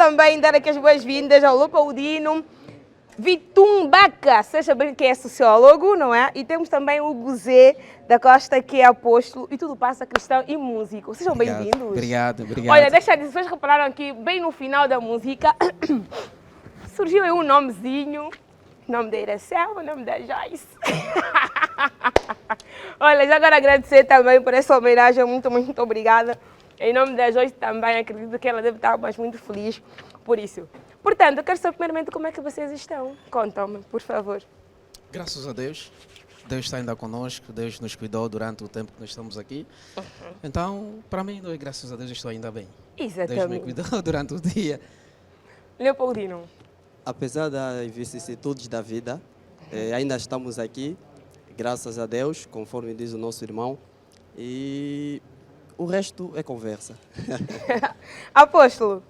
também dar aqui as boas-vindas ao Leopoldino Vitumbaca, seja bem que é sociólogo, não é? E temos também o Guzé da Costa, que é apóstolo e tudo passa cristão e músico. Sejam bem-vindos. Obrigado. Olha, deixa eu dizer, vocês repararam aqui, bem no final da música, surgiu aí um nomezinho, o nome da Iracema, o nome da Joyce. Olha, já agora agradecer também por essa homenagem, muito obrigada. Em nome da Joyce também, acredito que ela deve estar muito feliz por isso. Portanto, eu quero saber primeiramente como é que vocês estão. Contam-me, por favor. Graças a Deus. Deus está ainda conosco, Deus nos cuidou durante o tempo que nós estamos aqui. Então, para mim, graças a Deus, estou ainda bem. Exatamente. Deus me cuidou durante o dia. Leopoldino. Apesar das vicissitudes da vida, ainda estamos aqui, graças a Deus, conforme diz o nosso irmão. E o resto é conversa. Apóstolo.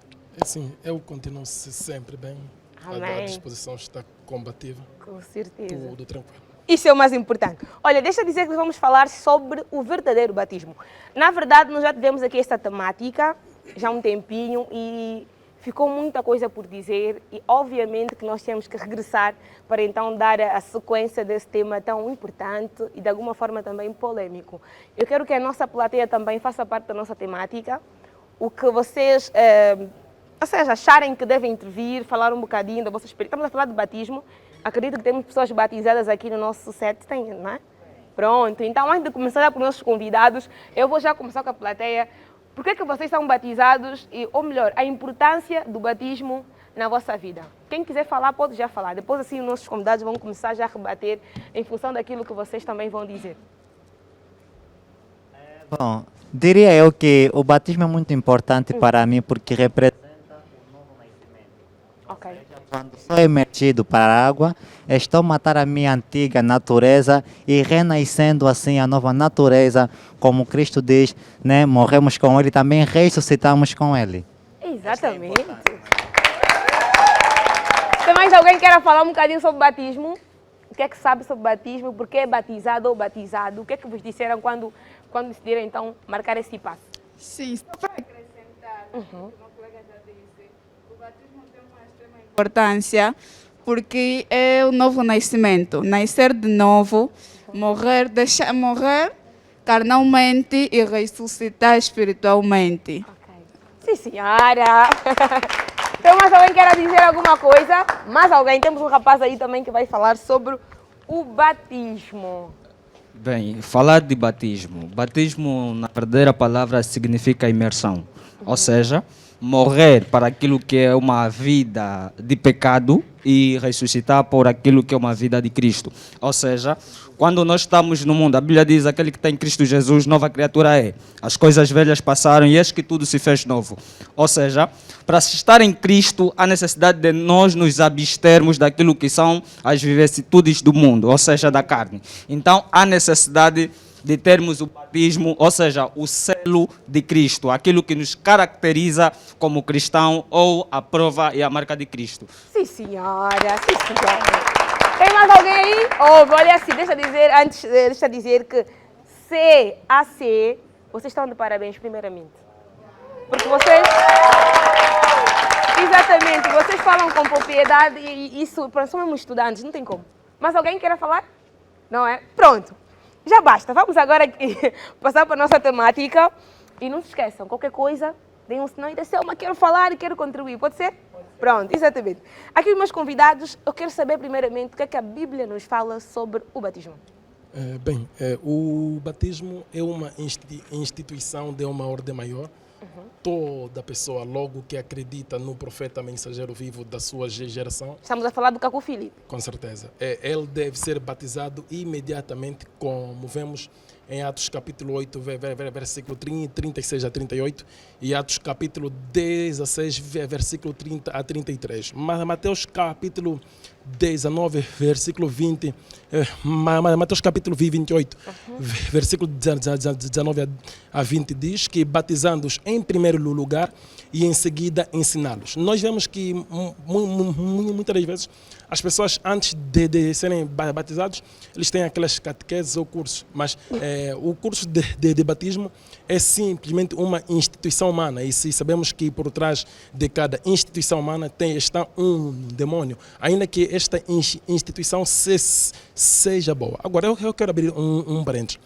Sim, eu continuo sempre bem. Amém. A disposição está combativa. Com certeza. Tudo tranquilo. Isso é o mais importante. Olha, deixa eu dizer que vamos falar sobre o verdadeiro batismo. Na verdade, nós já tivemos aqui esta temática já há um tempinho e ficou muita coisa por dizer e obviamente que nós temos que regressar para então dar a sequência desse tema tão importante e de alguma forma também polêmico. Eu quero que a nossa plateia também faça parte da nossa temática, o que vocês acharem que devem intervir, falar um bocadinho da vossa experiência. Estamos a falar de batismo, acredito que temos pessoas batizadas aqui no nosso set, tem, não é? Pronto, então antes de começar já com os nossos convidados, eu vou já começar com a plateia. Por que vocês são batizados, ou melhor, a importância do batismo na vossa vida? Quem quiser falar, pode já falar. Depois, assim, os nossos convidados vão começar já a rebater em função daquilo que vocês também vão dizer. Bom, diria eu que o batismo é muito importante para mim porque representa o novo nascimento. Ok. Quando sou emergido para a água, estou a matar a minha antiga natureza e renascendo assim a nova natureza, como Cristo diz, né? Morremos com Ele, também ressuscitamos com Ele. Exatamente. Tem mais alguém que queira falar um bocadinho sobre batismo? O que é que sabe sobre batismo? Por que é batizado ou batizado? O que é que vos disseram quando decidiram então marcar esse passo? Sim, só para acrescentar, o meu colega já disse, o batismo tem uma extrema importância porque é o novo nascimento, nascer de novo, morrer, deixar morrer carnalmente e ressuscitar espiritualmente. Okay. Sim, senhora! Tem mais alguém que queira dizer alguma coisa? Mais alguém? Temos um rapaz aí também que vai falar sobre o batismo. Bem, falar de batismo. Batismo, na verdadeira palavra, significa imersão. Ou seja, morrer para aquilo que é uma vida de pecado e ressuscitar por aquilo que é uma vida de Cristo. Ou seja, quando nós estamos no mundo, a Bíblia diz, aquele que tem Cristo Jesus, nova criatura é. As coisas velhas passaram e eis que tudo se fez novo. Ou seja, para se estar em Cristo, há necessidade de nós nos abstermos daquilo que são as vicissitudes do mundo, ou seja, da carne. Então, há necessidade de termos o batismo, ou seja, o selo de Cristo, aquilo que nos caracteriza como cristão ou a prova e a marca de Cristo. Sim, senhora, sim, senhora. Tem mais alguém aí? Oh, olha assim, deixa eu dizer que CAC, vocês estão de parabéns, primeiramente. Porque vocês... Exatamente, vocês falam com propriedade e isso, somos estudantes, não tem como. Mas alguém queira falar? Não é? Pronto. Já basta, vamos agora passar para a nossa temática. E não se esqueçam, qualquer coisa, deem um sinal e dizem, mas quero falar e quero contribuir, pode ser? Pronto, exatamente. Aqui os meus convidados, eu quero saber primeiramente o que é que a Bíblia nos fala sobre o batismo. O batismo é uma instituição de uma ordem maior. Toda pessoa, logo que acredita no profeta mensageiro vivo da sua geração... Estamos a falar do Caco Filipe. Com certeza. Ele deve ser batizado imediatamente, como vemos em Atos capítulo 8, versículo 36 a 38, e Atos capítulo 16, versículo 30 a 33. Mateus capítulo 19, versículo 20, Mateus capítulo 28, versículo 19 a 20, diz que batizando-os em primeiro lugar e em seguida ensiná-los. Nós vemos que muitas das vezes as pessoas, antes de serem batizados, eles têm aquelas catequeses ou cursos, mas o curso de batismo é simplesmente uma instituição humana, e se sabemos que por trás de cada instituição humana está um demônio, ainda que esta instituição seja boa. Agora, eu quero abrir um parênteses.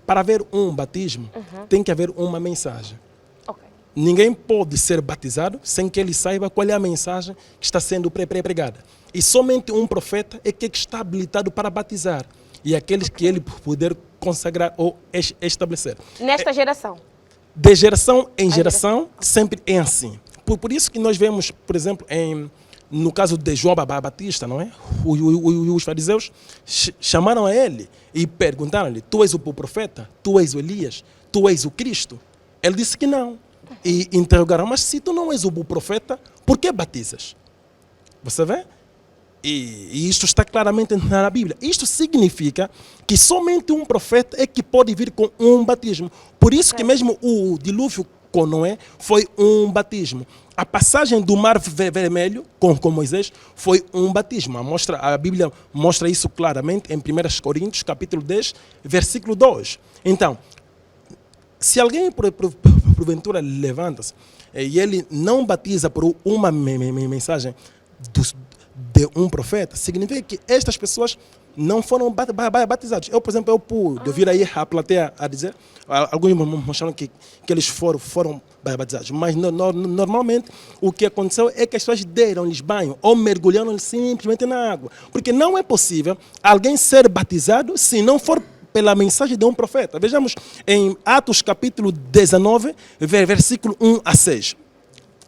Para haver um batismo, tem que haver uma mensagem. Ok. Ninguém pode ser batizado sem que ele saiba qual é a mensagem que está sendo pregada. E somente um profeta é que está habilitado para batizar. E aqueles que ele puder consagrar ou estabelecer. Nesta geração. De geração em geração, sempre é assim. Por isso que nós vemos, por exemplo, no caso de João Batista, não é? Os fariseus chamaram a ele e perguntaram-lhe: tu és o profeta? Tu és o Elias? Tu és o Cristo? Ele disse que não. E interrogaram: mas se tu não és o profeta, por que batizas? Você vê? E isto está claramente na Bíblia. Isto significa que somente um profeta é que pode vir com um batismo. Por isso que mesmo o dilúvio com Noé foi um batismo. A passagem do Mar Vermelho com Moisés foi um batismo. A Bíblia mostra isso claramente em 1 Coríntios, capítulo 10, versículo 2. Então, se alguém porventura levanta-se e ele não batiza por uma mensagem de um profeta, significa que estas pessoas não foram batizados. Eu, por exemplo, eu pude ouvir aí a plateia a dizer, alguns mostraram que eles foram batizados, mas normalmente o que aconteceu é que as pessoas deram-lhes banho ou mergulharam simplesmente na água, porque não é possível alguém ser batizado se não for pela mensagem de um profeta. Vejamos em Atos capítulo 19, versículo 1 a 6.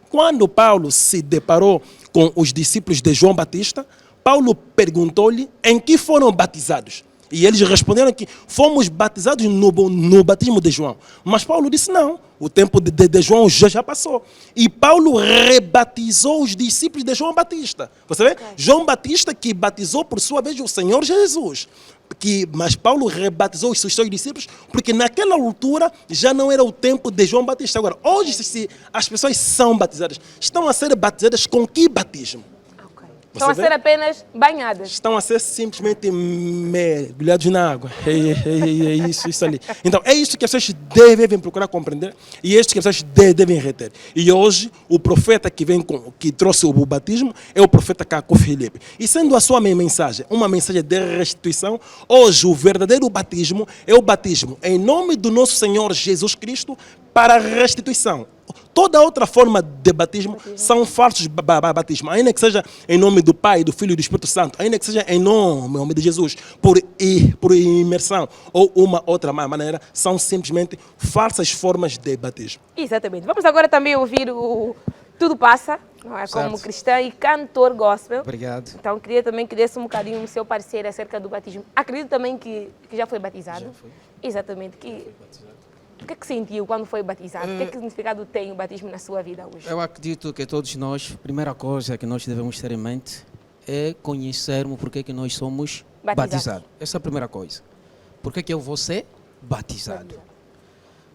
Quando Paulo se deparou com os discípulos de João Batista, Paulo perguntou-lhe em que foram batizados. E eles responderam que fomos batizados no batismo de João. Mas Paulo disse não, o tempo de João já passou. E Paulo rebatizou os discípulos de João Batista. Você vê? João Batista que batizou por sua vez o Senhor Jesus. Mas Paulo rebatizou os seus discípulos porque naquela altura já não era o tempo de João Batista. Agora, hoje se as pessoas são batizadas, estão a ser batizadas com que batismo? Estão a ser apenas banhadas. Estão a ser simplesmente mergulhados na água. É isso ali. Então, é isso que as pessoas devem procurar compreender e é isso que as pessoas devem reter. E hoje, o profeta que trouxe o batismo é o profeta Caco Filipe. E sendo a sua mensagem uma mensagem de restituição, hoje o verdadeiro batismo é o batismo em nome do nosso Senhor Jesus Cristo para a restituição. Toda outra forma de batismo são falsos batismos, ainda que seja em nome do Pai, do Filho e do Espírito Santo, ainda que seja em nome de Jesus, por imersão ou uma outra maneira, são simplesmente falsas formas de batismo. Exatamente. Vamos agora também ouvir o Tudo Passa, não é? Como cristão e cantor gospel. Obrigado. Então, queria também que desse um bocadinho o seu parecer acerca do batismo. Acredito também que já foi batizado. Já foi. Exatamente. O que é que sentiu quando foi batizado? O que é que significado tem o batismo na sua vida hoje? Eu acredito que todos nós, a primeira coisa que nós devemos ter em mente é conhecermos porque que nós somos batizados. Essa é a primeira coisa. Por que eu vou ser batizado?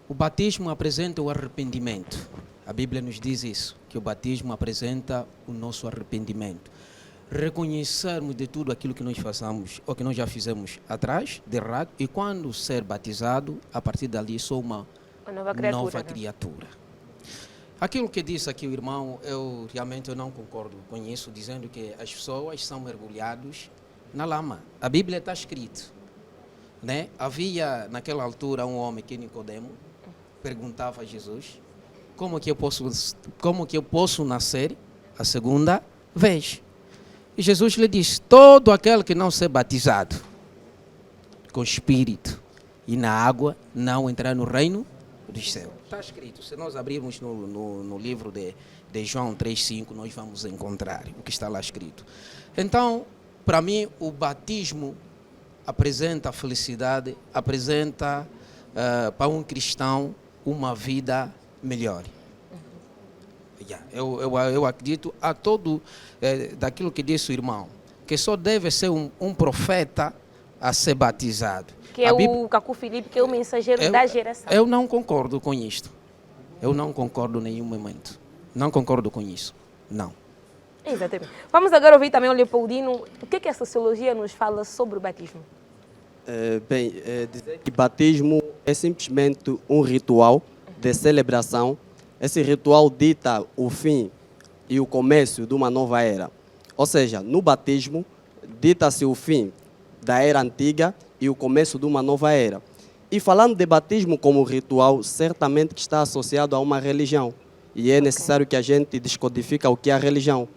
O batismo apresenta o arrependimento. A Bíblia nos diz isso, que o batismo apresenta o nosso arrependimento. Reconhecermos de tudo aquilo que nós façamos ou que nós já fizemos atrás, de errado, e quando ser batizado, a partir dali sou uma nova criatura. Aquilo que disse aqui o irmão, eu realmente não concordo com isso, dizendo que as pessoas são mergulhadas na lama. A Bíblia está escrito, né? Havia naquela altura um homem que Nicodemo perguntava a Jesus: como que eu posso nascer a segunda vez? E Jesus lhe disse: todo aquele que não ser batizado com Espírito e na água não entrar no reino dos céus. Está escrito. Se nós abrirmos no livro de João 3,5, nós vamos encontrar o que está lá escrito. Então, para mim, o batismo apresenta a felicidade, apresenta para um cristão uma vida melhor. Eu acredito a todo daquilo que disse o irmão, que só deve ser um profeta a ser batizado. Que é o Caco Filipe, que é o mensageiro da geração. Eu não concordo com isto. Eu não concordo em nenhum momento. Não concordo com isso. Não. Exatamente. Vamos agora ouvir também o Leopoldino. O que a sociologia nos fala sobre o batismo? Dizer que batismo é simplesmente um ritual de celebração. Esse ritual dita o fim e o começo de uma nova era. Ou seja, no batismo, dita-se o fim da era antiga e o começo de uma nova era. E falando de batismo como ritual, certamente que está associado a uma religião. E é necessário que a gente descodifique o que é a religião.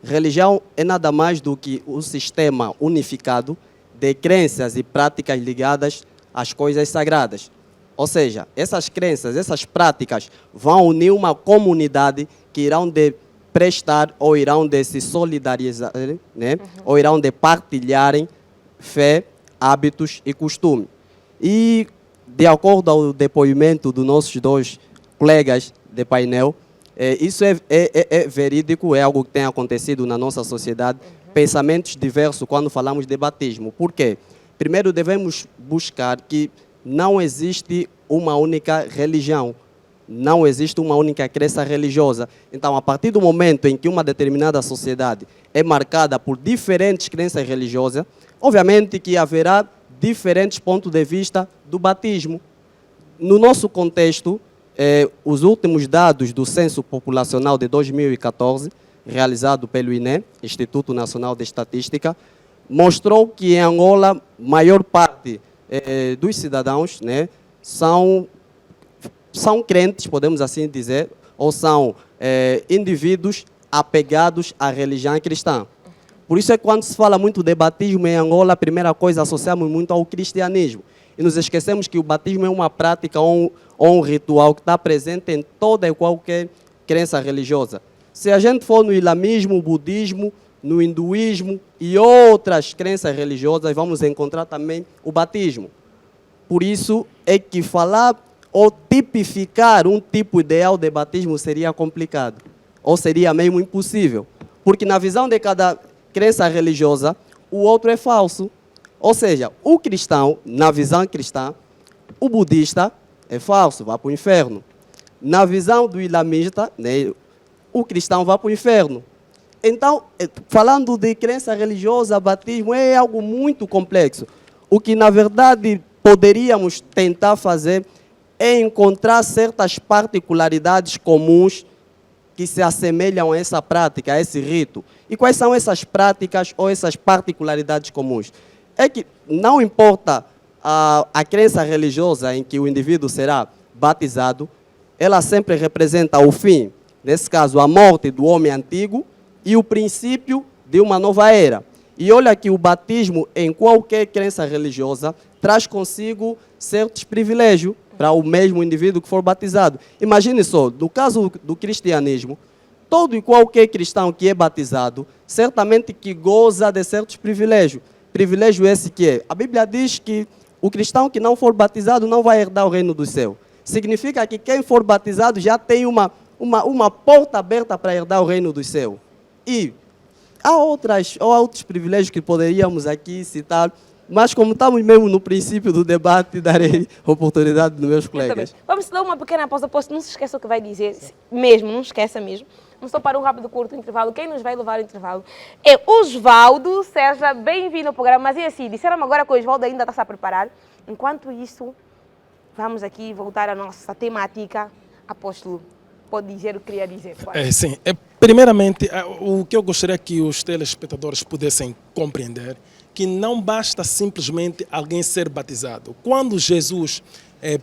Religião é nada mais do que um sistema unificado de crenças e práticas ligadas às coisas sagradas. Ou seja, essas crenças, essas práticas vão unir uma comunidade que irão de prestar ou irão de se solidarizar, né? Ou irão de partilharem fé, hábitos e costume. E, de acordo ao depoimento dos nossos dois colegas de painel, isso é verídico, é algo que tem acontecido na nossa sociedade. Pensamentos diversos quando falamos de batismo. Por quê? Primeiro devemos buscar que não existe uma única religião, não existe uma única crença religiosa. Então, a partir do momento em que uma determinada sociedade é marcada por diferentes crenças religiosas, obviamente que haverá diferentes pontos de vista do batismo. No nosso contexto, os últimos dados do Censo Populacional de 2014, realizado pelo INE, Instituto Nacional de Estatística, mostrou que em Angola, maior parte dos cidadãos, né, são crentes, podemos assim dizer, ou são indivíduos apegados à religião cristã. Por isso é que quando se fala muito de batismo em Angola, a primeira coisa associamos muito ao cristianismo. E nos esquecemos que o batismo é uma prática ou um ritual que está presente em toda e qualquer crença religiosa. Se a gente for no islamismo, budismo, no hinduísmo e outras crenças religiosas, vamos encontrar também o batismo. Por isso é que falar ou tipificar um tipo ideal de batismo seria complicado, ou seria mesmo impossível, porque na visão de cada crença religiosa, o outro é falso. Ou seja, o cristão, na visão cristã, o budista é falso, vai para o inferno. Na visão do islamista, né, o cristão vai para o inferno. Então, falando de crença religiosa, batismo é algo muito complexo. O que, na verdade, poderíamos tentar fazer é encontrar certas particularidades comuns que se assemelham a essa prática, a esse rito. E quais são essas práticas ou essas particularidades comuns? É que não importa a crença religiosa em que o indivíduo será batizado, ela sempre representa o fim, nesse caso, a morte do homem antigo e o princípio de uma nova era. E olha que o batismo em qualquer crença religiosa traz consigo certos privilégios para o mesmo indivíduo que for batizado. Imagine só, no caso do cristianismo, todo e qualquer cristão que é batizado, certamente que goza de certos privilégios. Privilégio esse que é, a Bíblia diz que o cristão que não for batizado não vai herdar o reino do céu. Significa que quem for batizado já tem uma porta aberta para herdar o reino do céu. E há outros privilégios que poderíamos aqui citar, mas como estamos mesmo no princípio do debate, darei oportunidade dos meus colegas. Vamos dar uma pequena pausa, não se esqueça o que vai dizer, mesmo, não esqueça mesmo. Vamos só para um rápido, curto intervalo. Quem nos vai levar ao intervalo é Osvaldo. Seja bem-vindo ao programa. Mas é assim, disseram agora que o Osvaldo ainda está a preparar. Enquanto isso, vamos aqui voltar à nossa temática. Apóstolo, pode dizer o que queria dizer. Sim. Primeiramente, o que eu gostaria que os telespectadores pudessem compreender, que não basta simplesmente alguém ser batizado. Quando Jesus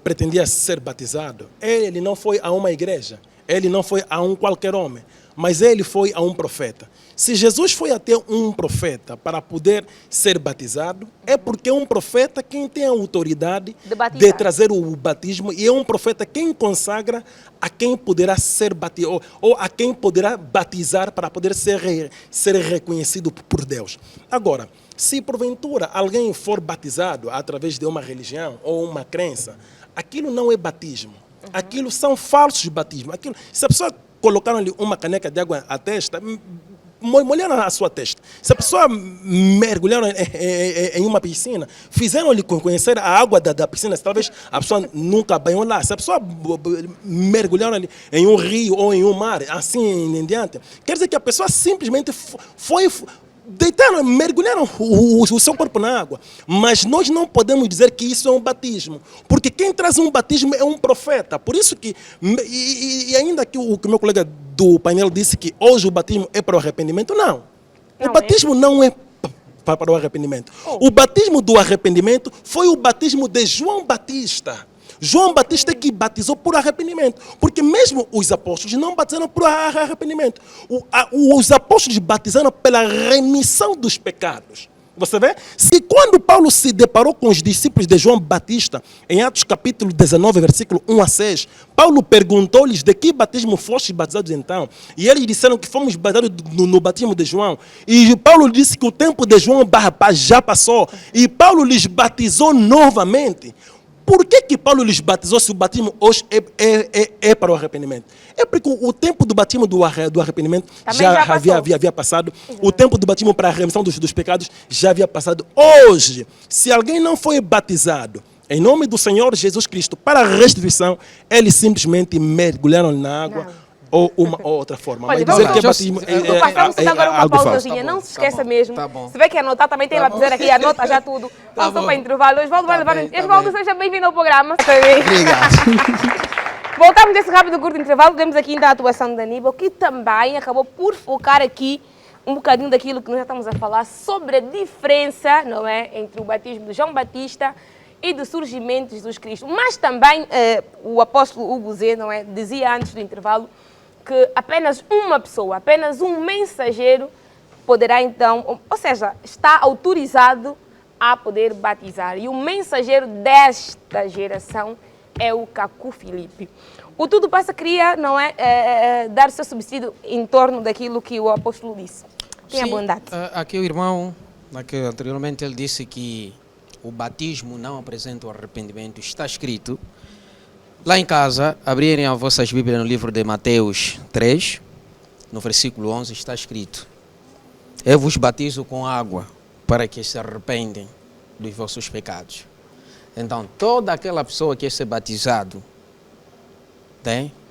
pretendia ser batizado, ele não foi a uma igreja, ele não foi a um qualquer homem, mas ele foi a um profeta. Se Jesus foi até um profeta para poder ser batizado, é porque é um profeta quem tem a autoridade de trazer o batismo e é um profeta quem consagra a quem poderá ser batizado ou a quem poderá batizar para poder ser reconhecido por Deus. Agora, se porventura alguém for batizado através de uma religião ou uma crença, aquilo não é batismo. Aquilo são falsos batismos. Se a pessoa colocar-lhe uma caneca de água à testa, molharam a sua testa. Se a pessoa mergulharam em uma piscina, fizeram-lhe conhecer a água da piscina, talvez a pessoa nunca banhou lá. Se a pessoa mergulharam em um rio ou em um mar, assim em diante, quer dizer que a pessoa simplesmente deitaram, mergulharam o seu corpo na água. Mas nós não podemos dizer que isso é um batismo, porque quem traz um batismo é um profeta. Por isso que, e ainda que o meu colega do painel disse que hoje o batismo é para o arrependimento, não. O batismo não é para o arrependimento. O batismo do arrependimento foi o batismo de João Batista. João Batista que batizou por arrependimento, porque mesmo os apóstolos não batizaram por arrependimento. Os apóstolos batizaram pela remissão dos pecados. Você vê? Se quando Paulo se deparou com os discípulos de João Batista, em Atos capítulo 19, versículo 1 a 6, Paulo perguntou-lhes de que batismo fostes batizados então? E eles disseram que fomos batizados no batismo de João. E Paulo disse que o tempo de João já passou. E Paulo lhes batizou novamente. Por que Paulo lhes batizou se o batismo hoje é para o arrependimento? É porque o tempo do batismo do arrependimento já havia passado. O tempo do batismo para a remissão dos pecados já havia passado. Hoje, se alguém não foi batizado em nome do Senhor Jesus Cristo para a restituição, eles simplesmente mergulharam na água. Ou uma outra forma. Olha, mas dizer que é batismo vamos fazer agora uma algo falso. pausazinha. Não se esqueça mesmo. Tá bom. Se vê que anotar, também tem a dizer aqui, anota já tudo. Vamos só para intervalo. Osvaldo vai levar. Osvaldo, seja bem-vindo ao programa. Obrigado. Voltamos desse rápido curto intervalo. Temos aqui ainda a atuação de Aníbal, que também acabou por focar aqui um bocadinho daquilo que nós já estamos a falar sobre a diferença, não é, entre o batismo de João Batista e do surgimento de Jesus Cristo. Mas também o apóstolo Hugo Zé, não é, dizia antes do intervalo que apenas uma pessoa, apenas um mensageiro poderá então, ou seja, está autorizado a poder batizar. E o mensageiro desta geração é o Cacu Filipe. O Tudo Passa queria, não é, dar seu subsídio em torno daquilo que o apóstolo disse. Tenha bondade. Aqui o irmão, anteriormente ele disse que o batismo não apresenta o arrependimento. Está escrito lá em casa, abrirem as vossas Bíblias no livro de Mateus 3, no versículo 11, está escrito: eu vos batizo com água para que se arrependem dos vossos pecados. Então, toda aquela pessoa que é ser batizado,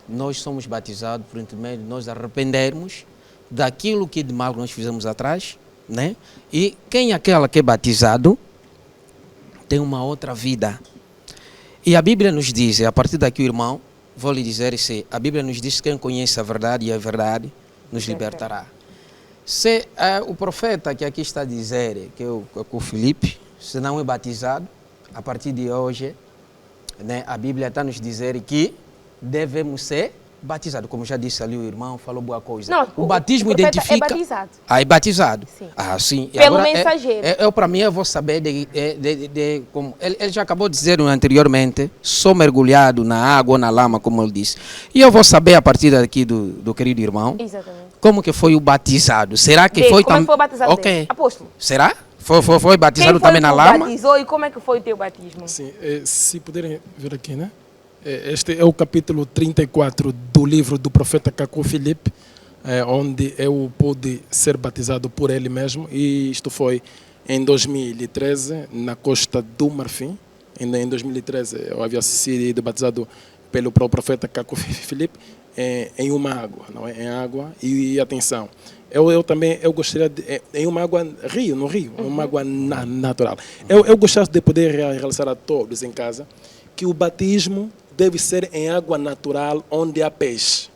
nós somos batizados por intermédio de nós arrependermos daquilo que de mal nós fizemos atrás, né? E quem é aquela que é batizado tem uma outra vida. E a Bíblia nos diz, a partir daqui o irmão, vou lhe dizer, a Bíblia nos diz que quem conhece a verdade e a verdade nos libertará. Se o profeta que aqui está a dizer, que é o Filipe, se não é batizado, a partir de hoje, né, a Bíblia está a nos dizer que devemos ser batizados. Como já disse ali o irmão, falou boa coisa. Não, o batismo o identifica... é batizado. É batizado. Sim. Sim. E pelo agora, mensageiro. Para mim, eu vou saber como... Ele já acabou de dizer anteriormente, sou mergulhado na água ou na lama, como ele disse. E eu vou saber, a partir daqui do querido irmão, exatamente, como que foi o batizado. Será que foi também... Como foi o batizado dele? Apóstolo. Será? Foi batizado também na lama? Quem batizou e como é que foi o teu batismo? Sim, se puderem ver aqui, né? Este é o capítulo 34 do livro do profeta Cacu Filipe, onde eu pude ser batizado por ele mesmo, e isto foi em 2013, na Costa do Marfim. Em 2013 eu havia sido batizado pelo profeta Cacu Filipe em uma água, não é? Em água, e atenção, eu também gostaria de, em uma água no rio, uma água natural. Eu gostaria de poder realizar a todos em casa que o batismo deve ser em água natural onde há peixe.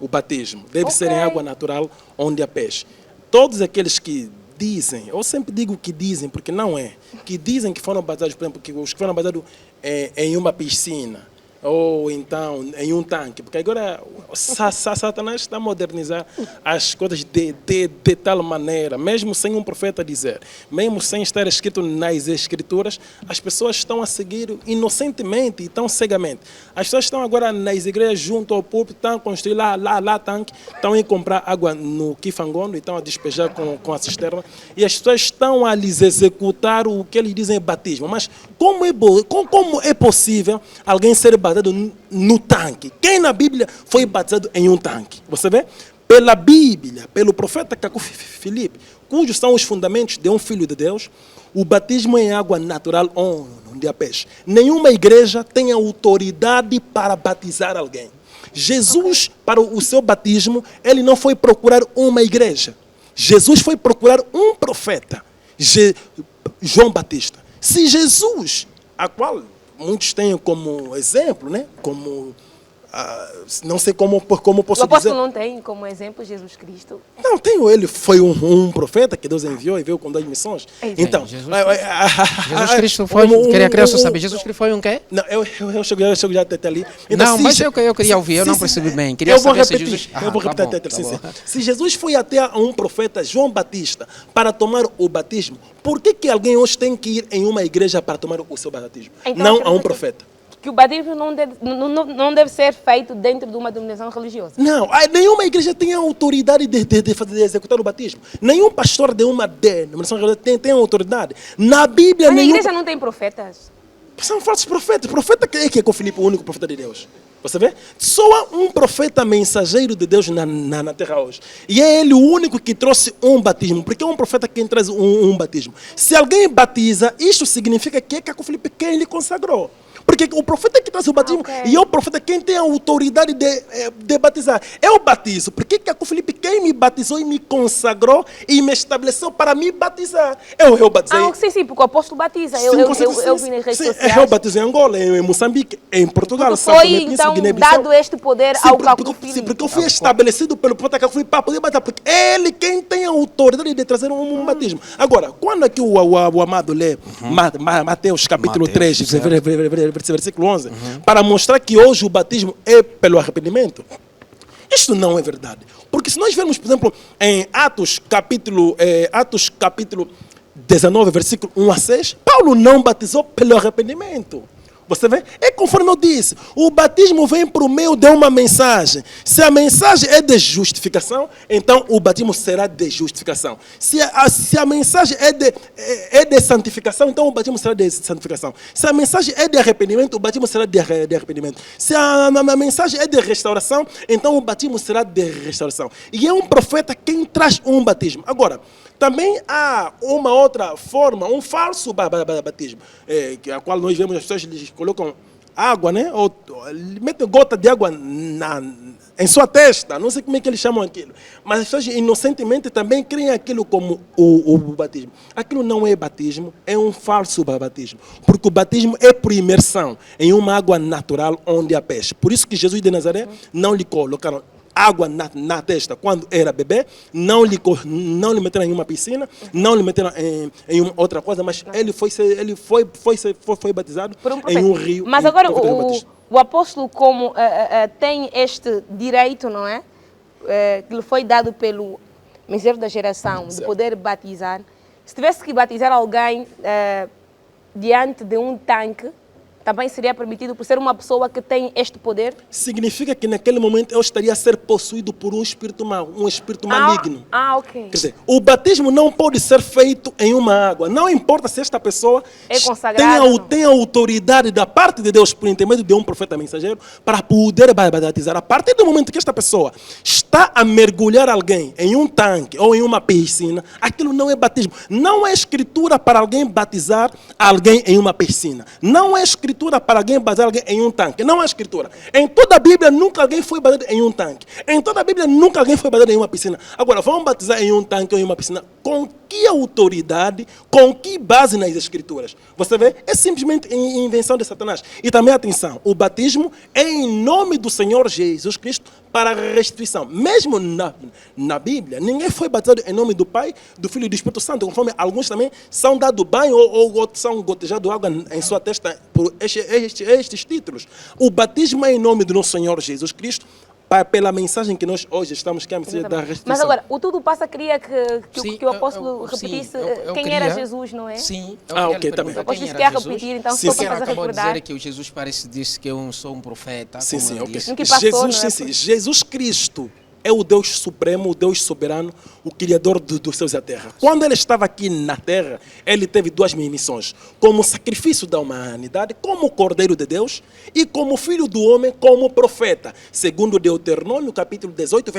O batismo deve ser em água natural onde há peixe. Todos aqueles que dizem, eu sempre digo que dizem, porque não é, que dizem que foram batizados, por exemplo, que os que foram batizados em uma piscina, ou então em um tanque, porque agora Satanás está a modernizar as coisas de tal maneira, mesmo sem um profeta dizer, mesmo sem estar escrito nas escrituras, as pessoas estão a seguir inocentemente e tão cegamente. As pessoas estão agora nas igrejas junto ao púlpito, estão a construir lá tanque, estão a ir comprar água no Kifangondo e estão a despejar com a cisterna, e as pessoas estão a lhes executar o que eles dizem batismo. Mas como é possível alguém ser batizado no tanque? Quem na Bíblia foi batizado em um tanque? Você vê? pela Bíblia, pelo profeta Caco Filipe, cujos são os fundamentos de um filho de Deus, o batismo em água natural onde há peixe. Nenhuma igreja tem autoridade para batizar alguém. Jesus, para o seu batismo, ele não foi procurar uma igreja. Jesus foi procurar um profeta, João Batista. Se Jesus, a qual muitos têm como exemplo, né? Como não sei como posso O apóstolo dizer. não tem como exemplo Jesus Cristo. Não, tenho ele. Foi um profeta que Deus enviou e veio com 2 missões. Então, Jesus Cristo foi. Queria só saber, Jesus Cristo foi um quê? Não, eu chego já até ali. Então, Não, mas eu queria ouvir, eu não percebi bem. Queria eu vou saber se repetir, Jesus. eu vou Tá repetir bom, até tá sim, bom. sim. Se Jesus foi até um profeta, João Batista, para tomar o batismo, por que alguém hoje tem que ir em uma igreja para tomar o seu batismo? Então, Não a um acredito profeta. Que o batismo não deve ser feito dentro de uma denominação religiosa. Não, nenhuma igreja tem a autoridade de executar o batismo. Nenhum pastor de uma denominação religiosa tem autoridade. Na Bíblia, Mas a nenhum... igreja não tem profetas. São falsos profetas. Profeta que é com Filipe, o único profeta de Deus. Você vê? Só há um profeta mensageiro de Deus na terra hoje. E é ele o único que trouxe um batismo. Porque é um profeta quem traz um batismo. Se alguém batiza, isso significa que é com Filipe quem lhe consagrou. Porque o profeta que traz o batismo e é o profeta quem tem a autoridade de batizar. Eu batizo. Porque Caco Filipe quem me batizou e me consagrou e me estabeleceu para me batizar. Eu batizei. Sim, porque o apóstolo batiza. Sim, Eu vi nas redes sociais. Eu batizei em Angola, em Moçambique, em Portugal. Porque São foi, Tomé e Príncipe, então, Guiné-Bissau. dado este poder ao Caco Sim, Filipe. porque eu fui estabelecido pelo profeta Caco Filipe para poder batizar. Porque ele quem tem a autoridade de trazer um batismo. Agora, quando aqui o amado lê Mateus capítulo 3, versículo 11, para mostrar que hoje o batismo é pelo arrependimento, isto não é verdade. Porque se nós vermos, por exemplo, em Atos capítulo 19, versículo 1 a 6, Paulo não batizou pelo arrependimento. Você vê? É conforme eu disse, o batismo vem por meio de uma mensagem. Se a mensagem é de justificação, então o batismo será de justificação. Se a mensagem é de santificação, então o batismo será de santificação. Se a mensagem é de arrependimento, o batismo será de arrependimento. Se a mensagem é de restauração, então o batismo será de restauração. E é um profeta quem traz um batismo. Agora, também há uma outra forma, um falso batismo, a qual nós vemos as pessoas eles colocam água, né? Ou metem gota de água em sua testa, não sei como é que eles chamam aquilo. Mas as pessoas inocentemente também criam aquilo como o batismo. Aquilo não é batismo, é um falso batismo. Porque o batismo é por imersão em uma água natural onde há peixe. Por isso que Jesus de Nazaré não lhe colocaram água na testa quando era bebê, não lhe meteram em uma piscina, não lhe meteram em uma outra coisa, mas ele foi batizado em um rio. Mas agora o apóstolo como tem este direito, não é? Que lhe foi dado pelo mensageiro da geração, de poder batizar. Se tivesse que batizar alguém diante de um tanque, também seria permitido por ser uma pessoa que tem este poder? Significa que naquele momento eu estaria a ser possuído por um espírito mau, um espírito maligno. Ok. Quer dizer, o batismo não pode ser feito em uma água. Não importa se esta pessoa é consagrada, tem a autoridade da parte de Deus por intermédio de um profeta mensageiro para poder batizar. A partir do momento que esta pessoa está a mergulhar alguém em um tanque ou em uma piscina, aquilo não é batismo. Não é escritura para alguém batizar alguém em uma piscina. Não é escritura para alguém batizar alguém em um tanque. Não há escritura. Em toda a Bíblia nunca alguém foi batizado em um tanque. Em toda a Bíblia nunca alguém foi batizado em uma piscina. Agora, vamos batizar em um tanque ou em uma piscina com que autoridade, com que base nas escrituras? Você vê? É simplesmente invenção de Satanás. E também atenção, o batismo é em nome do Senhor Jesus Cristo para a restituição. Mesmo na Bíblia, ninguém foi batizado em nome do Pai, do Filho e do Espírito Santo, conforme alguns também são dado banho ou são gotejados água em sua testa por estes títulos. O batismo é em nome do nosso Senhor Jesus Cristo, pela mensagem que nós hoje estamos que é a mensagem da restituição. Mas agora, o Tudo Passa queria que o apóstolo repetisse quem era Jesus, não é? Sim. Ok, também. O apóstolo quer repetir, então só para acabou de recordar. dizer que o Jesus parece disse que eu sou um profeta. Sim, sim, ok. Que passou, Jesus Cristo é o Deus supremo, o Deus soberano, o criador dos céus e da terra. Quando ele estava aqui na terra, ele teve duas missões: como sacrifício da humanidade, como Cordeiro de Deus, e como Filho do Homem, como profeta. Segundo Deuteronômio, capítulo 18,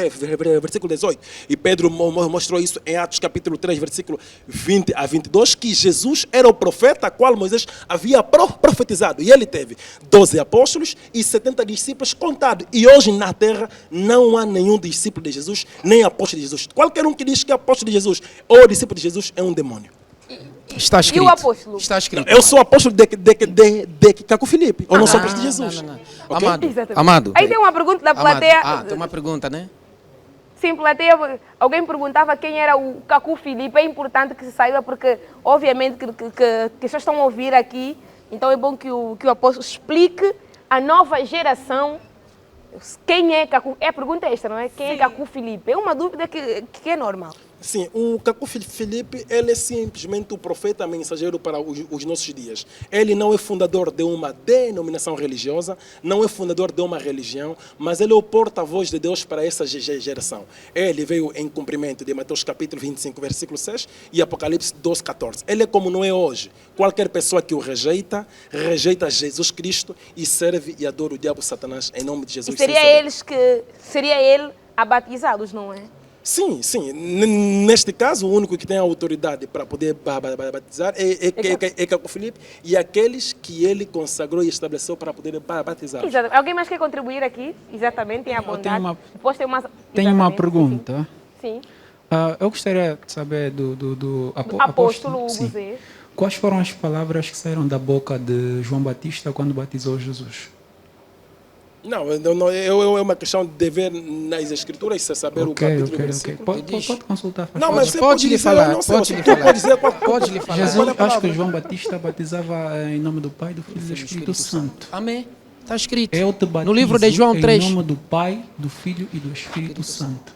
versículo 18. E Pedro mostrou isso em Atos, capítulo 3, versículo 20 a 22, que Jesus era o profeta a qual Moisés havia profetizado. E ele teve 12 apóstolos e 70 discípulos contados. E hoje na terra não há nenhum discípulo de Jesus, nem apóstolo de Jesus. Qualquer um que diz que é apóstolo de Jesus ou discípulo de Jesus é um demônio. Está escrito. E o apóstolo? Está escrito. Eu sou apóstolo de Caco Filipe. Eu não sou apóstolo de Jesus. Não. Ok? Amado, Exatamente. Amado. Aí tem uma pergunta da plateia. Tem uma pergunta, né? Sim, plateia, alguém perguntava quem era o Caco Filipe. É importante que se saiba, porque obviamente que as pessoas estão a ouvir aqui. Então é bom que o apóstolo explique a nova geração quem é Caco. É a pergunta esta, não é? Quem é Caco Filipe? É uma dúvida que é normal. Sim, o Caco Filipe, ele é simplesmente o profeta mensageiro para os nossos dias. Ele não é fundador de uma denominação religiosa, não é fundador de uma religião, mas ele é o porta-voz de Deus para essa geração. Ele veio em cumprimento de Mateus capítulo 25, versículo 6 e Apocalipse 12, 14. Ele é como não é hoje. Qualquer pessoa que o rejeita Jesus Cristo e serve e adora o diabo Satanás em nome de Jesus. E seria ele a batizá-los, não é? Sim. Neste caso, o único que tem a autoridade para poder batizar é Caco Filipe e aqueles que ele consagrou e estabeleceu para poder batizar. Exato. Alguém mais quer contribuir aqui? Exatamente, tem a bondade. Depois tem uma... Tenho uma pergunta. Sim. Eu gostaria de saber do apóstolo Hugo sim. Zé. Quais foram as palavras que saíram da boca de João Batista quando batizou Jesus? Não, é uma questão de ver nas escrituras, saber o capítulo e versículo. Pode consultar. Não, mas você pode lhe falar. Pode lhe falar. Jesus, acho que João Batista batizava em nome do Pai, do Filho e do Espírito Santo. Amém. Está escrito. Eu te batizo no livro de João 3. Em nome do Pai, do Filho e do Espírito Santo.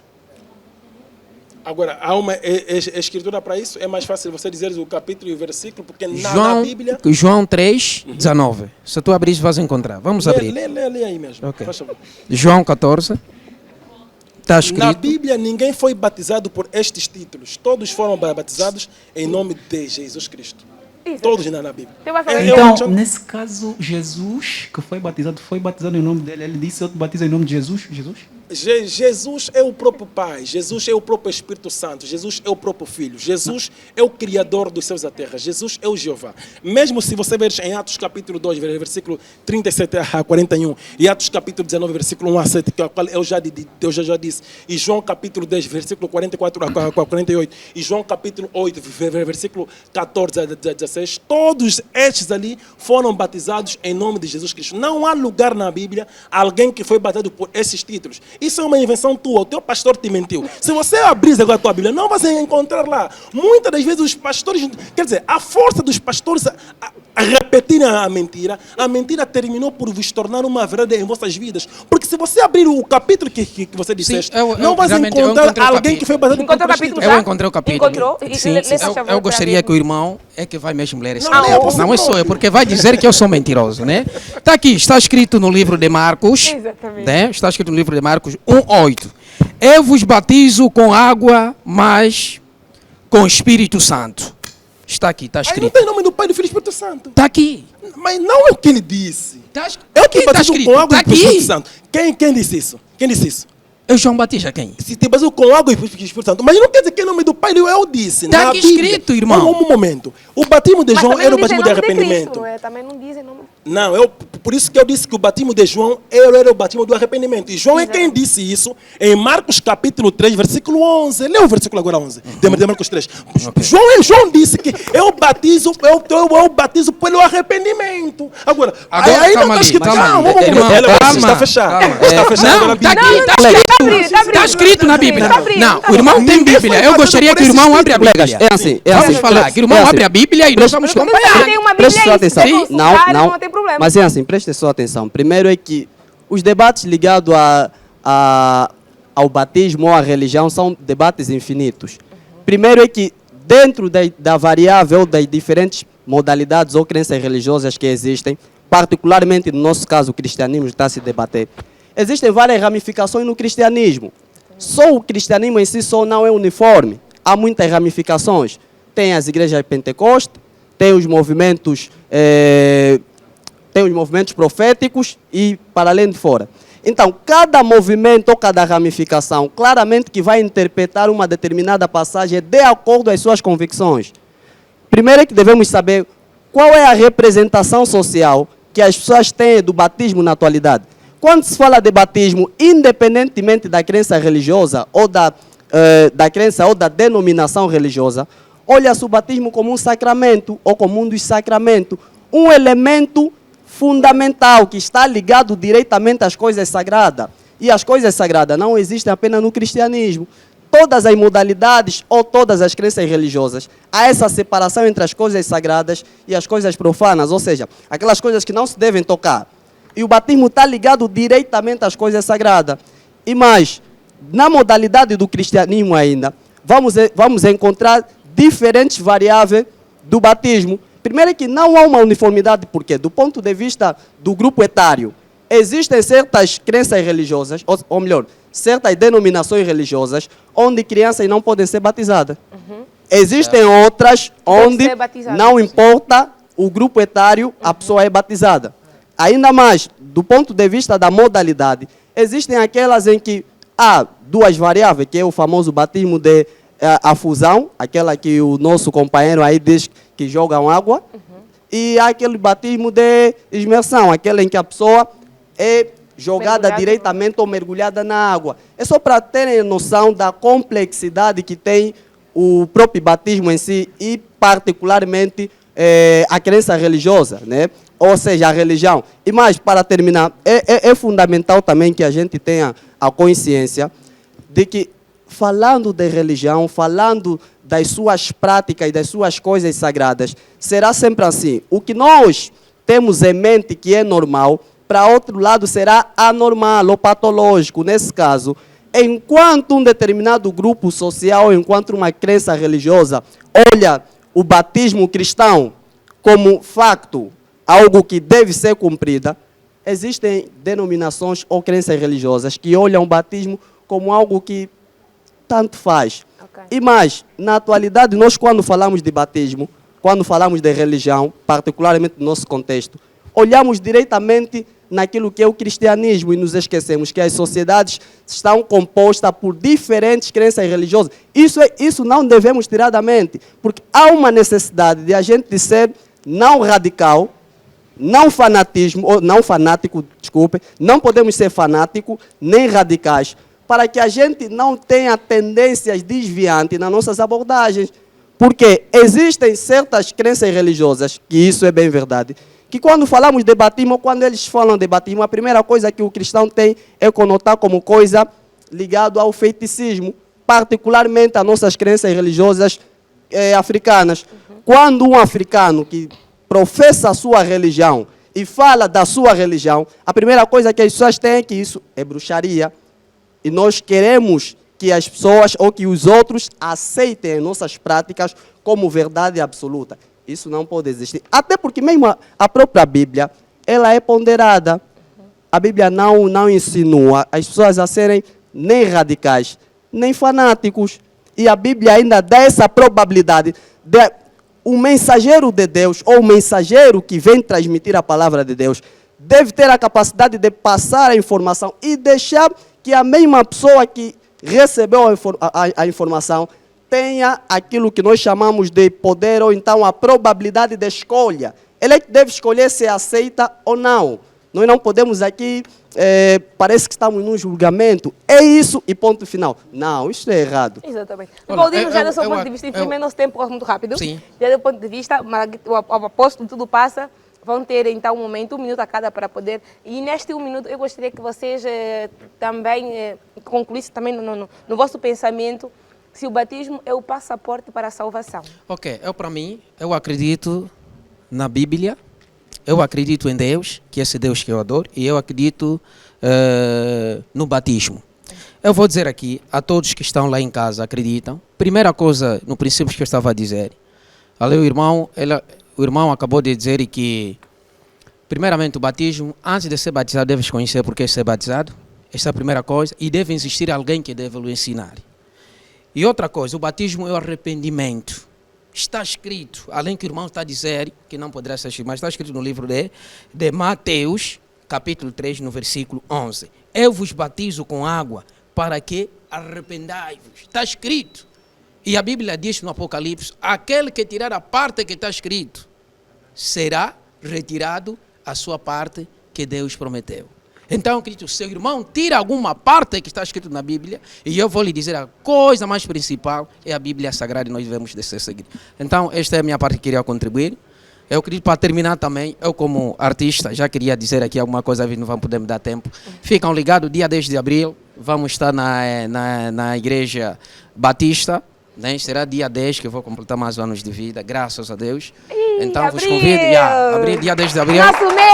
Agora, há uma escritura para isso? É mais fácil você dizer o capítulo e o versículo, porque na Bíblia... João 3, 19. Se tu abrir, vais encontrar. Vamos abrir. Lê aí mesmo. Okay. João 14. Está escrito. Na Bíblia, ninguém foi batizado por estes títulos. Todos foram batizados em nome de Jesus Cristo. Isso. Todos na Bíblia. Então, nesse caso, Jesus, que foi batizado em nome dele. Ele disse, eu te batizo em nome de Jesus. Jesus é o próprio Pai, Jesus é o próprio Espírito Santo, Jesus é o próprio Filho, Jesus é o Criador dos céus e da terra, Jesus é o Jeová. Mesmo se você ver em Atos capítulo 2, versículo 37 a 41, e Atos capítulo 19, versículo 1 a 7, que eu já disse, e João capítulo 10, versículo 44 a 48, e João capítulo 8, versículo 14 a 16, todos estes ali foram batizados em nome de Jesus Cristo. Não há lugar na Bíblia alguém que foi batizado por esses títulos. Isso é uma invenção tua, o teu pastor te mentiu. Se você abrir agora a tua Bíblia, não vai encontrar lá. Muitas das vezes os pastores, quer dizer, a força dos pastores a repetirem a mentira terminou por vos tornar uma verdade em vossas vidas. Porque se você abrir o capítulo que você disseste, não vai encontrar alguém que foi batizado por capítulo. Eu encontrei o capítulo. Encontrou? Sim, eu gostaria que o irmão é que vai mesmo ler esse capítulo. Não é só eu, porque vai dizer que eu sou mentiroso, né? Está aqui, está escrito no livro de Marcos. Exatamente. Né? Está escrito no livro de Marcos 1:8. Eu vos batizo com água, mas com Espírito Santo. Está aqui, está escrito. Aí não tem nome do Pai, do Filho e do Espírito Santo. Está aqui. Mas não é o que ele disse. Eu que batizo com água e com Espírito Santo. Quem disse isso? Quem disse isso? Eu João Batista quem? Se te batizo com água e Espírito Santo. Mas não quer dizer que é o nome do Pai, eu disse. Está aqui escrito, irmão. Um momento. O batismo de João era o batismo de arrependimento. Cristo, também não dizem nome. Não, por isso que eu disse que o batismo de João era o batismo do arrependimento. E João é quem disse isso em Marcos capítulo 3, versículo 11. Lê o versículo agora 11, de Marcos 3. Okay. João disse que eu batizo pelo arrependimento. Agora aí não está escrito. Está fechado. Não, está escrito na Bíblia. Não, o irmão tem Bíblia. Eu gostaria que o irmão abra a Bíblia. É assim. Vamos falar, que o irmão abre a Bíblia e nós vamos acompanhar. Preste sua atenção. Não tem problema. Mas é assim, preste sua atenção. Primeiro é que os debates ligados ao batismo ou à religião são debates infinitos. Primeiro é que dentro da variável das diferentes modalidades ou crenças religiosas que existem, particularmente no nosso caso o cristianismo está a se debater, existem várias ramificações no cristianismo. Só o cristianismo em si só não é uniforme. Há muitas ramificações. Tem as igrejas pentecostes, tem os movimentos proféticos e para além de fora. Então, cada movimento ou cada ramificação, claramente que vai interpretar uma determinada passagem de acordo às suas convicções. Primeiro é que devemos saber qual é a representação social que as pessoas têm do batismo na atualidade. Quando se fala de batismo, independentemente da crença religiosa ou da crença ou da denominação religiosa, olha-se o batismo como um sacramento ou como um dos sacramentos, um elemento fundamental que está ligado diretamente às coisas sagradas. E as coisas sagradas não existem apenas no cristianismo. Todas as modalidades ou todas as crenças religiosas, há essa separação entre as coisas sagradas e as coisas profanas, ou seja, aquelas coisas que não se devem tocar. E o batismo está ligado diretamente às coisas sagradas. E mais, na modalidade do cristianismo ainda, vamos encontrar diferentes variáveis do batismo. Primeiro é que não há uma uniformidade, porque do ponto de vista do grupo etário, existem certas crenças religiosas, ou melhor, certas denominações religiosas, onde crianças não podem ser batizadas. Existem outras onde não importa o grupo etário, a pessoa é batizada. Ainda mais, do ponto de vista da modalidade, existem aquelas em que há duas variáveis, que é o famoso batismo de a fusão, aquela que o nosso companheiro aí diz que jogam água, e há aquele batismo de imersão, aquele em que a pessoa é jogada diretamente ou mergulhada na água. É só para terem noção da complexidade que tem o próprio batismo em si e particularmente a crença religiosa, né? Ou seja, a religião. E mais, para terminar, é fundamental também que a gente tenha a consciência de que, falando de religião, falando das suas práticas e das suas coisas sagradas, será sempre assim. O que nós temos em mente que é normal, para outro lado será anormal ou patológico. Nesse caso, enquanto um determinado grupo social, enquanto uma crença religiosa, olha o batismo cristão como facto, algo que deve ser cumprida, existem denominações ou crenças religiosas que olham o batismo como algo que tanto faz. E mais, na atualidade, nós quando falamos de batismo, quando falamos de religião, particularmente no nosso contexto, olhamos diretamente naquilo que é o cristianismo e nos esquecemos que as sociedades estão compostas por diferentes crenças religiosas. Isso não devemos tirar da mente, porque há uma necessidade de a gente ser não radical, não fanático, não podemos ser fanáticos nem radicais, para que a gente não tenha tendências desviantes nas nossas abordagens. Porque existem certas crenças religiosas, que isso é bem verdade, que quando falamos de batismo, quando eles falam de batismo, a primeira coisa que o cristão tem é conotar como coisa ligada ao feiticismo, particularmente as nossas crenças religiosas africanas. Quando um africano que professa a sua religião e fala da sua religião, a primeira coisa que as pessoas têm é que isso é bruxaria. E nós queremos que as pessoas ou que os outros aceitem as nossas práticas como verdade absoluta. Isso não pode existir. Até porque mesmo a própria Bíblia, ela é ponderada. A Bíblia não insinua as pessoas a serem nem radicais, nem fanáticos. E a Bíblia ainda dá essa probabilidade de o mensageiro de Deus, ou o mensageiro que vem transmitir a palavra de Deus, deve ter a capacidade de passar a informação e deixar que a mesma pessoa que recebeu a informação tenha aquilo que nós chamamos de poder, ou então a probabilidade de escolha. Ele é que deve escolher se aceita ou não. Nós não podemos aqui, parece que estamos num julgamento, é isso e ponto final. Não, isso é errado. Exatamente. Paulino, já do seu ponto de vista, infelizmente nosso tempo corre muito rápido. Sim. Já do ponto de vista, o apóstolo, tudo passa, vão ter então um momento, 1 minuto a cada para poder. E neste 1 minuto eu gostaria que vocês também concluíssem também no vosso pensamento se o batismo é o passaporte para a salvação. Ok, para mim, eu acredito na Bíblia, eu acredito em Deus, que é esse Deus que eu adoro, e eu acredito no batismo. Eu vou dizer aqui, a todos que estão lá em casa, acreditam. Primeira coisa, no princípio que eu estava a dizer, ali o irmão acabou de dizer que, primeiramente, o batismo, antes de ser batizado, deves conhecer por que ser batizado. Essa é a primeira coisa. E deve existir alguém que deve lhe ensinar. E outra coisa, o batismo é o arrependimento. Está escrito, além que o irmão está a dizer, que não poderá ser escrito, mas está escrito no livro de Mateus, capítulo 3, no versículo 11. Eu vos batizo com água para que arrependai-vos. Está escrito. E a Bíblia diz no Apocalipse, aquele que tirar a parte que está escrito, será retirado a sua parte que Deus prometeu. Então, querido, seu irmão tira alguma parte que está escrito na Bíblia, e eu vou lhe dizer a coisa mais principal é a Bíblia Sagrada e nós devemos descer seguir. Então, esta é a minha parte que queria contribuir. Eu queria, para terminar também, eu como artista, já queria dizer aqui alguma coisa, não vamos poder me dar tempo. Ficam ligados, dia 10 de abril, vamos estar na Igreja Batista, né? Será dia 10 que eu vou completar mais anos de vida, graças a Deus. Então vos convido, abril, dia 10 de abril. Nosso mês,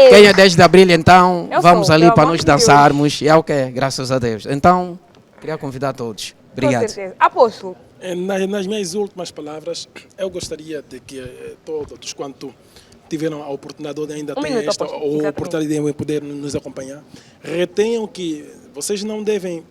Quem é 10 de abril, então vamos ali para nós dançarmos. E é o que? Graças a Deus. Então, queria convidar todos. Obrigado. Com certeza. Apóstolo. Nas minhas últimas palavras, eu gostaria de que todos quanto tiveram a oportunidade ou ainda têm esta oportunidade de poder nos acompanhar, retenham que vocês não devem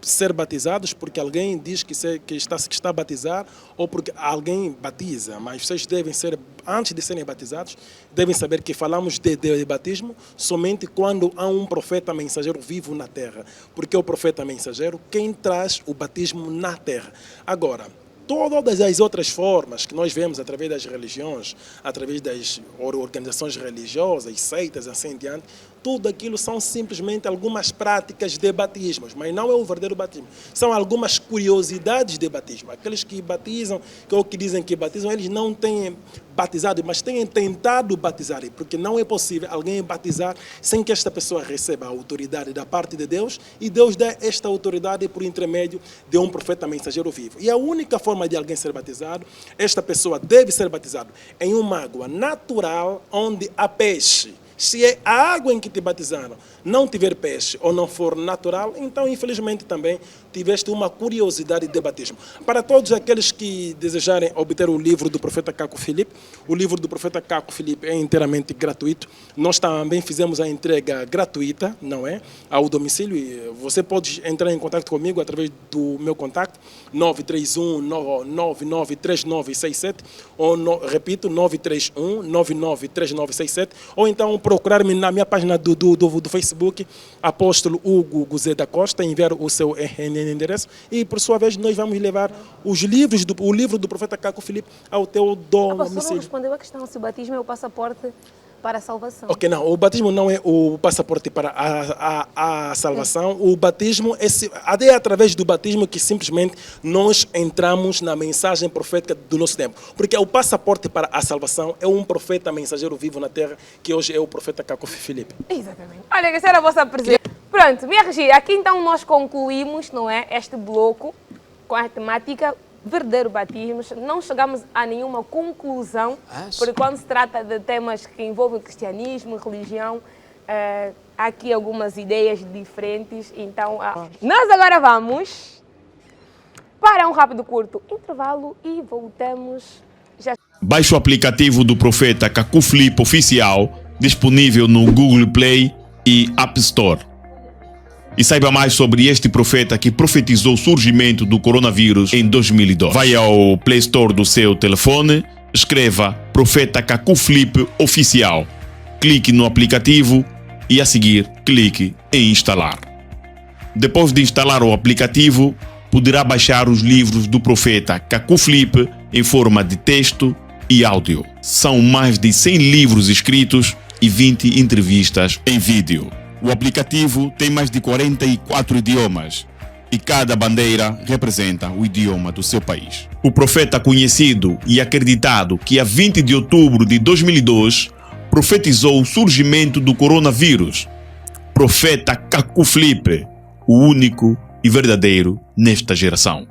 ser batizados porque alguém diz que está a batizar ou porque alguém batiza, mas vocês devem ser, antes de serem batizados, devem saber que falamos de batismo somente quando há um profeta mensageiro vivo na terra, porque é o profeta mensageiro quem traz o batismo na terra. Agora, todas as outras formas que nós vemos através das religiões, através das organizações religiosas, seitas, assim em diante, tudo aquilo são simplesmente algumas práticas de batismos, mas não é o verdadeiro batismo. São algumas curiosidades de batismo. Aqueles que batizam, ou que dizem que batizam, eles não têm batizado, mas têm tentado batizar, porque não é possível alguém batizar sem que esta pessoa receba a autoridade da parte de Deus e Deus dá esta autoridade por intermédio de um profeta mensageiro vivo. E a única forma de alguém ser batizado, esta pessoa deve ser batizada em uma água natural onde há peixe. Se é a água em que te batizaram não tiver peixe ou não for natural, então infelizmente também tiveste uma curiosidade de batismo. Para todos aqueles que desejarem obter o livro do profeta Caco Filipe, o livro do profeta Caco Filipe é inteiramente gratuito. Nós também fizemos a entrega gratuita, não é? Ao domicílio. E você pode entrar em contato comigo através do meu contato 931-993967 ou, repito, 931-993967 ou então procurar-me na minha página do Facebook, Apóstolo Hugo Guzé da Costa, enviar o seu endereço e, por sua vez, nós vamos levar o livro do profeta Caco Filipe ao teu domicílio. Apóstolo, não respondeu a questão se o batismo é o passaporte para a salvação. Ok, não, o batismo não é o passaporte para a salvação. O batismo é através do batismo que simplesmente nós entramos na mensagem profética do nosso tempo. Porque o passaporte para a salvação é um profeta mensageiro vivo na terra, que hoje é o profeta Caco Filipe. Exatamente. Olha, essa era a vossa presença. Pronto, minha Regia, aqui então nós concluímos, não é, este bloco com a temática verdadeiro batismo. Não chegamos a nenhuma conclusão, porque quando se trata de temas que envolvem cristianismo, religião, há aqui algumas ideias diferentes. Então, nós agora vamos para um rápido, curto intervalo e voltamos já. Baixe o aplicativo do Profeta Caco Filipe Oficial, disponível no Google Play e App Store. E saiba mais sobre este profeta que profetizou o surgimento do coronavírus em 2002. Vai ao Play Store do seu telefone, escreva Profeta Caco Filipe Oficial. Clique no aplicativo e a seguir clique em instalar. Depois de instalar o aplicativo, poderá baixar os livros do profeta Caco Filipe em forma de texto e áudio. São mais de 100 livros escritos e 20 entrevistas em vídeo. O aplicativo tem mais de 44 idiomas e cada bandeira representa o idioma do seu país. O profeta conhecido e acreditado que a 20 de outubro de 2002 profetizou o surgimento do coronavírus. Profeta Caco Filipe, o único e verdadeiro nesta geração.